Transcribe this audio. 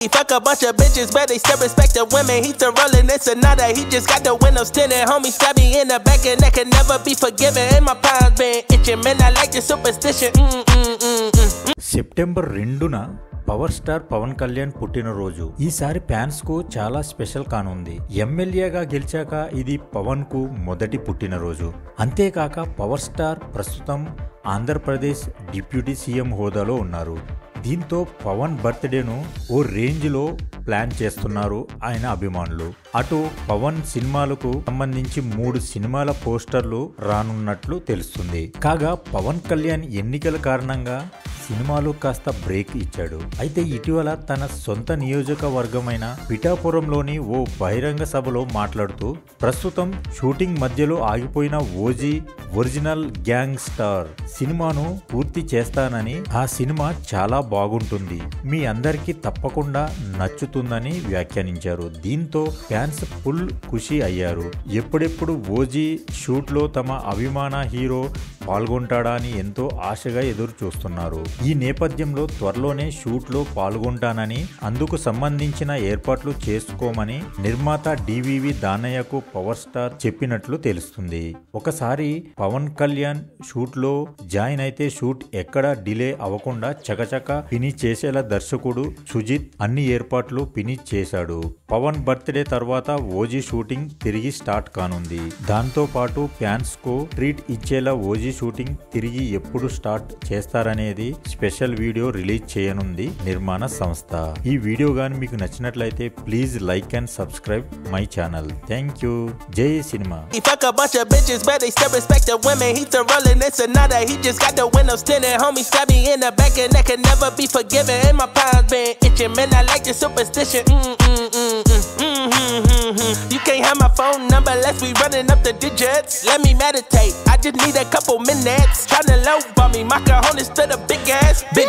He fuck a bunch of bitches, but they still respect the women. He still rolling this Sonata, he just got the windows tinted. Homie stab me in the back and that can never be forgiven. And my palms been itching, man, I like the superstition. September 2న power star Pawan Kalyan పుట్టినరోజు. ఈసారి fans కు చాలా special కానుంది. ఎమ్మెల్యేగా గెలిచాక ఇది పవన్ కు మొదటి పుట్టినరోజు. అంతేకాక పవర్ స్టార్ ప్రస్తుతం ఆంధ్రప్రదేశ్ డిప్యూటీ సీఎం హోదాలో ఉన్నారు. దీంతో పవన్ బర్త్డేను ఓ రేంజ్లో ప్లాన్ చేస్తున్నారు ఆయన అభిమానులు. అటు పవన్ సినిమాలకు సంబంధించి 3 సినిమాల పోస్టర్లు రానున్నట్లు తెలుస్తుంది. కాగా పవన్ కళ్యాణ్ ఎన్నికల కారణంగా సినిమాలు కాస్త బ్రేక్ ఇచ్చాడు. అయితే ఇటీవల తన సొంత నియోజకవర్గమైన పిఠాపురంలోని ఓ బహిరంగ సభలో మాట్లాడుతూ ప్రస్తుతం షూటింగ్ మధ్యలో ఆగిపోయిన ఓజీ ఒరిజినల్ గ్యాంగ్ స్టార్ సినిమాను పూర్తి చేస్తానని, ఆ సినిమా చాలా బాగుంటుంది, మీ అందరికీ తప్పకుండా నచ్చుతుందని వ్యాఖ్యానించారు. దీంతో ఫ్యాన్స్ ఫుల్ ఖుషి అయ్యారు. ఎప్పుడెప్పుడు ఓజీ షూట్ లో తమ అభిమాన హీరో పాల్గొంటాడా అని ఎంతో ఆశగా ఎదురు చూస్తున్నారు. ఈ నేపథ్యంలో త్వరలోనే షూట్ లో పాల్గొంటానని, అందుకు సంబంధించిన ఏర్పాట్లు చేసుకోమని నిర్మాత డివివి దానయ్యకు పవర్ స్టార్ చెప్పినట్లు తెలుస్తుంది. ఒకసారి పవన్ కళ్యాణ్ షూట్ లో జాయిన్ అయితే షూట్ ఎక్కడా డిలే అవ్వకుండా చకచక ఫినిష్ చేసేలా దర్శకుడు సుజిత్ అన్ని ఏర్పాట్లు ఫినిష్ చేశాడు. పవన్ బర్త్డే తర్వాత ఓజీ షూటింగ్ తిరిగి స్టార్ట్ కానుంది. దాంతో పాటు ఫ్యాన్స్ కు ట్రీట్ ఇచ్చేలా ఓజీ షూటింగ్ తిరిగి ఎప్పుడు స్టార్ట్ చేస్తారనేది స్పెషల్ వీడియో రిలీజ్ చేయనుంది నిర్మాణ సంస్థ. ఈ వీడియో గాని మీకు నచ్చినట్లయితే please like and subscribe my channel. Thank you. జై cinema. He fuck a bunch of bitches, but they still respect the women. He still rolling this Sonata, he just got the windows tinted. Homie stab me in the back and that can never be forgiven. And my palms been itching, man, I like the superstition. You can't have my phone number unless we running up the digits. Let me meditate, I just need a couple minutes. Tryna low bomb me, my cojones to the big ass bitch.